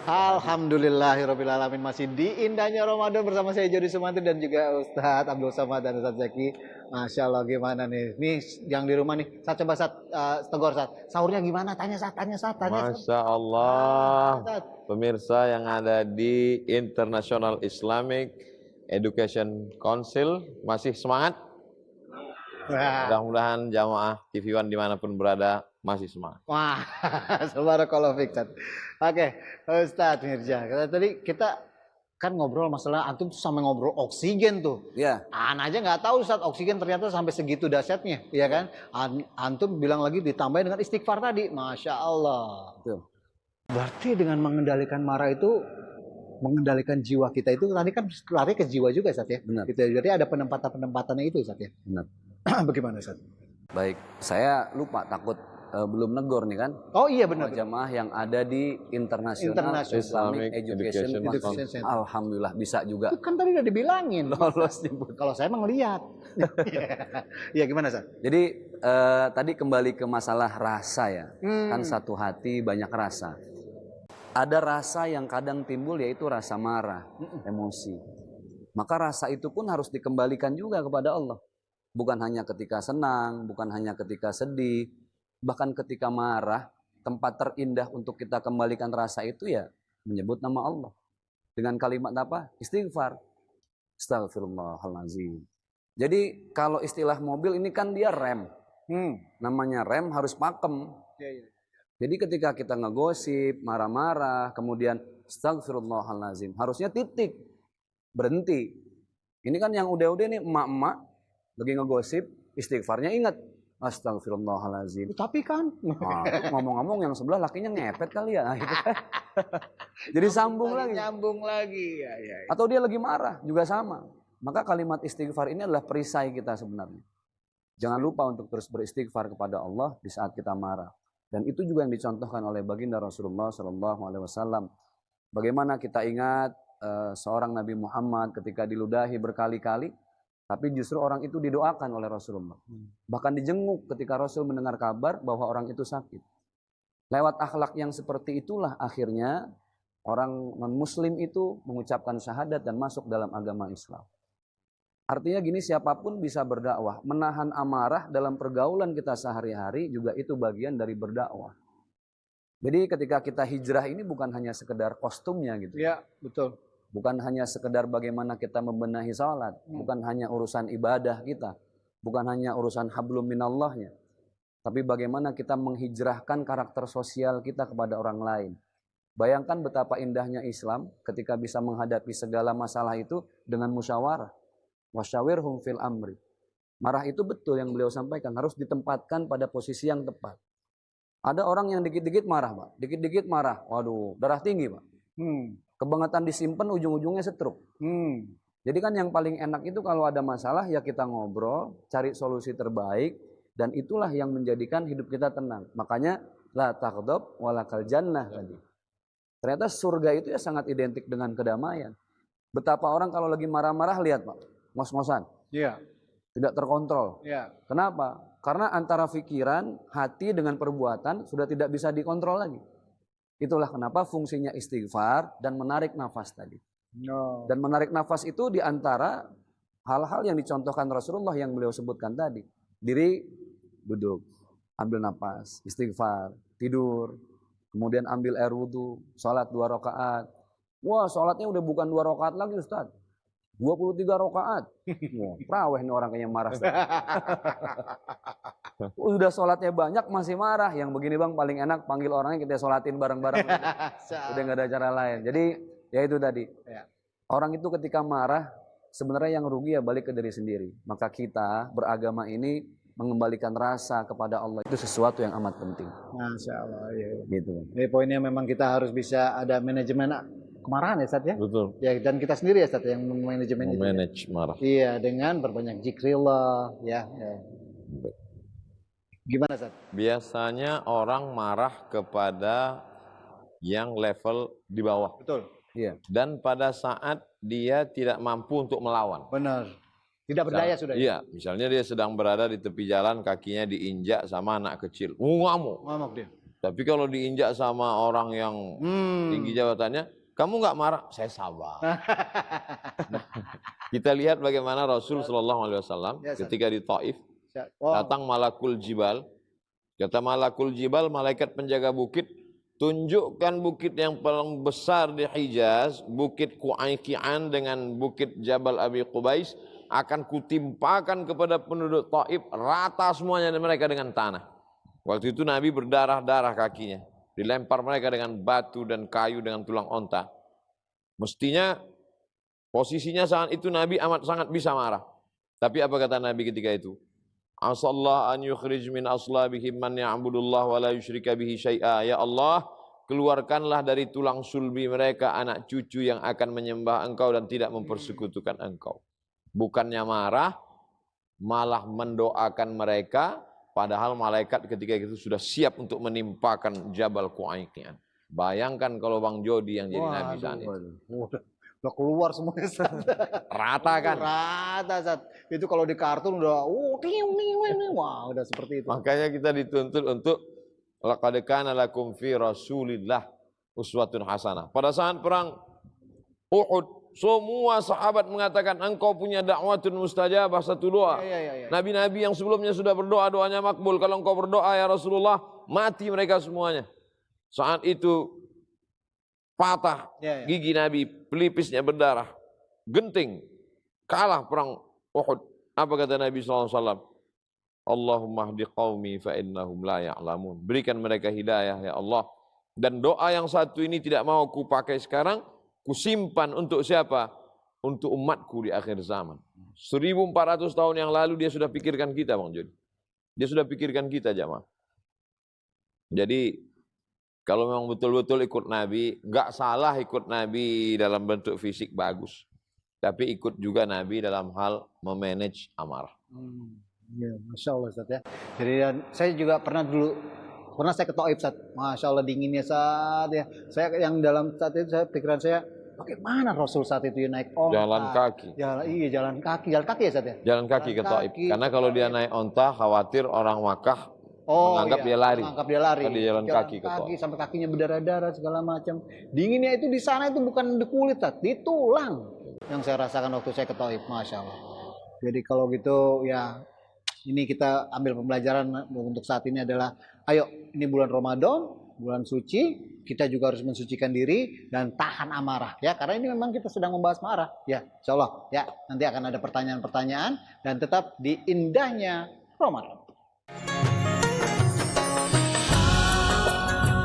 Alhamdulillahirabbil alamin, masih di indahnya Ramadan bersama saya Jody Sumantri dan juga Ustadz Abdul Somad dan Ustadz Zaki. Masya Allah, gimana nih? Nih yang di rumah nih, Sat, coba Sat, tegur Sat. Sahurnya gimana? Tanya Sat, tanya Sat, tanya Sat. Masya Allah, Sat. pemirsa yang ada di International Islamic Education Council masih semangat? Wah, Mudah-mudahan jamaah TV One dimanapun berada masih semangat. wah, subhanakallah fik, Sat. Oke, Ustadz Mirja, tadi kita kan ngobrol masalah antum tuh sampai ngobrol oksigen tuh. Ya, Ana aja nggak tahu saat oksigen ternyata sampai segitu dahsyatnya, ya kan? Antum bilang lagi ditambah dengan istighfar tadi, masya Allah. betul. Berarti dengan mengendalikan marah itu, mengendalikan jiwa kita itu tadi kan lari ke jiwa juga, Sat, ya. Benar. Gitu, jadi ada penempatan-penempatannya itu, Sat, ya. Benar. Bagaimana, Sat? Baik, saya lupa takut belum negor nih kan. Oh iya benar. Jamaah yang ada di International Islamic Education Council. Alhamdulillah bisa juga. Itu kan tadi udah dibilangin. Lolos nyebut. Kalau saya emang lihat. Iya gimana, Sat? Jadi tadi kembali ke masalah rasa ya. Kan satu hati banyak rasa. Ada rasa yang kadang timbul yaitu rasa marah, emosi. Maka rasa itu pun harus dikembalikan juga kepada Allah. Bukan hanya ketika senang, bukan hanya ketika sedih, bahkan ketika marah, tempat terindah untuk kita kembalikan rasa itu ya menyebut nama Allah. Dengan kalimat apa? Istighfar. Astagfirullahaladzim. Jadi kalau istilah mobil ini kan dia rem. Namanya rem harus pakem. Jadi ketika kita ngegosip, marah-marah, kemudian astagfirullahaladzim, harusnya titik. Berhenti. Ini kan yang udah-udah nih emak-emak lagi ngegosip, istighfarnya ingat. Astagfirullahaladzim. Tapi kan Ngomong-ngomong yang sebelah lakinya ngepet kali ya. Nah, gitu kan. Jadi sambung lagi. Nyambung lagi. Ya. Atau dia lagi marah juga sama. Maka kalimat istighfar ini adalah perisai kita sebenarnya. Jangan lupa untuk terus beristighfar kepada Allah di saat kita marah. Dan itu juga yang dicontohkan oleh baginda Rasulullah SAW. Bagaimana kita ingat seorang Nabi Muhammad ketika diludahi berkali-kali. Tapi justru orang itu didoakan oleh Rasulullah. Bahkan dijenguk ketika Rasul mendengar kabar bahwa orang itu sakit. Lewat akhlak yang seperti itulah akhirnya orang non-muslim itu mengucapkan syahadat dan masuk dalam agama Islam. Artinya gini, siapapun bisa berdakwah. Menahan amarah dalam pergaulan kita sehari-hari juga itu bagian dari berdakwah. Jadi ketika kita hijrah ini bukan hanya sekedar kostumnya gitu. Ya, betul. Bukan hanya sekedar bagaimana kita membenahi salat, bukan hanya urusan ibadah kita, bukan hanya urusan hablum minallahnya, tapi bagaimana kita menghijrahkan karakter sosial kita kepada orang lain. Bayangkan betapa indahnya Islam ketika bisa menghadapi segala masalah itu dengan musyawarah. Wasyawirhum fil amri. Marah itu betul yang beliau sampaikan, harus ditempatkan pada posisi yang tepat. Ada orang yang dikit-dikit marah, Pak. Dikit-dikit marah, waduh, darah tinggi, Pak. Kebangetan disimpan ujung-ujungnya stroke. Jadi kan yang paling enak itu kalau ada masalah ya kita ngobrol, cari solusi terbaik, dan itulah yang menjadikan hidup kita tenang. Makanya la taghdab walakal jannah tadi. Ternyata surga itu ya sangat identik dengan kedamaian. Betapa orang kalau lagi marah-marah lihat, Pak, ngos-ngosan. Iya. Tidak terkontrol. Iya. Kenapa? Karena antara pikiran, hati dengan perbuatan sudah tidak bisa dikontrol lagi. Itulah kenapa fungsinya istighfar dan menarik nafas tadi. No. Dan menarik nafas itu diantara hal-hal yang dicontohkan Rasulullah yang beliau sebutkan tadi. Diri, duduk, ambil nafas, istighfar, tidur, kemudian ambil air wudhu, sholat 2 rakaat. Wah, sholatnya udah bukan 2 rakaat lagi, Ustaz. 23 rakaat. Wah, praweh nih orang kayaknya marah. Udah sholatnya banyak masih marah. Yang begini bang paling enak panggil orangnya kita sholatin bareng-bareng. Udah gak ada cara lain. Jadi ya itu tadi. Ya. Orang itu ketika marah sebenarnya yang rugi ya balik ke diri sendiri. Maka kita beragama ini mengembalikan rasa kepada Allah itu sesuatu yang amat penting. Masya Allah. Ya. Gitu. Jadi poinnya memang kita harus bisa ada manajemen kemarahan ya, Sat, ya. Betul. Ya, dan kita sendiri ya, Sat, yang manajemen itu. Manage marah. Iya, dengan berbanyak zikrillah, ya. Gimana, Sat? Biasanya orang marah kepada yang level di bawah. Betul. Iya. Dan pada saat dia tidak mampu untuk melawan. Benar. Tidak berdaya sudah. Iya, misalnya dia sedang berada di tepi jalan, kakinya diinjak sama anak kecil. Ngamuk. Ngamuk dia. Tapi kalau diinjak sama orang yang tinggi jabatannya, kamu nggak marah? Saya sabar. Kita lihat bagaimana Rasul Shallallahu Alaihi Wasallam Ya, Ustaz. ketika di Taif Oh, datang malakul jibal. Kata malakul jibal, malaikat penjaga bukit, tunjukkan bukit yang paling besar di Hijaz, bukit Qu'aiqi'an dengan bukit Jabal Abi Qubais, akan kutimpakan kepada penduduk Taif rata semuanya mereka dengan tanah. Waktu itu Nabi berdarah-darah kakinya, dilempar mereka dengan batu dan kayu dengan tulang onta. Mestinya posisinya saat itu Nabi amat sangat bisa marah. Tapi apa kata Nabi ketika itu? Asallah an yukhrij min aslabihim man ya'budullah wa la yusyrika bihi syai'a. Ya Allah, keluarkanlah dari tulang sulbi mereka anak cucu yang akan menyembah Engkau dan tidak mempersekutukan Engkau. Bukannya marah, malah mendoakan mereka, padahal malaikat ketika itu sudah siap untuk menimpakan Jabal Qu'aiqi'an. Bayangkan kalau Bang Jody yang jadi Nabi saat itu. udah keluar semuanya, Ustaz. Rata kan? Rata, Ustaz. Itu kalau di kartun udah wah, udah seperti itu. Makanya kita dituntut untuk laqad kana lakum fi Rasulillah uswatun hasanah. Pada saat perang Uhud, semua sahabat mengatakan engkau punya dakwatun mustajabah, satu doa. Ya. Nabi-nabi yang sebelumnya sudah berdoa, doanya makbul. Kalau engkau berdoa ya Rasulullah, mati mereka semuanya. Saat itu patah gigi Nabi, pelipisnya berdarah, genting, kalah perang Uhud. Apa kata Nabi SAW? Allahumma hdi qaumi fa innahum la ya'lamun. Berikan mereka hidayah ya Allah. Dan doa yang satu ini tidak mau ku pakai sekarang, ku simpan untuk siapa? Untuk umatku di akhir zaman. 1400 tahun yang lalu dia sudah pikirkan kita, Bang Jody. Dia sudah pikirkan kita, jamaah. Jadi kalau memang betul-betul ikut Nabi, nggak salah ikut Nabi dalam bentuk fisik bagus. Tapi ikut juga Nabi dalam hal memanage amarah. Ya, Masya Allah, Ustaz ya. Jadi saya juga pernah saya ke Taif, Ustaz. Masya Allah dinginnya saat ya. Saya yang dalam saat itu pikiran saya, bagaimana Rasul saat itu naik onta? Jalan kaki. Jalan kaki ya, Ustaz ya. Jalan kaki ke Taif. Karena kalau dia naik onta, khawatir orang Makkah menganggap dia lari. Menganggap dia lari. Dia jalan kaki ke Taif. Sampai kakinya berdarah-darah segala macam. Dinginnya itu di sana itu bukan di kulit, Ustaz, di tulang. Yang saya rasakan waktu saya ke Taif, Masya Allah. Jadi kalau gitu ya, ini kita ambil pembelajaran untuk saat ini adalah, ayo ini bulan Ramadan, bulan suci, kita juga harus mensucikan diri dan tahan amarah ya, karena ini memang kita sedang membahas marah ya, insya Allah ya. Nanti akan ada pertanyaan-pertanyaan dan tetap di indahnya Ramadan.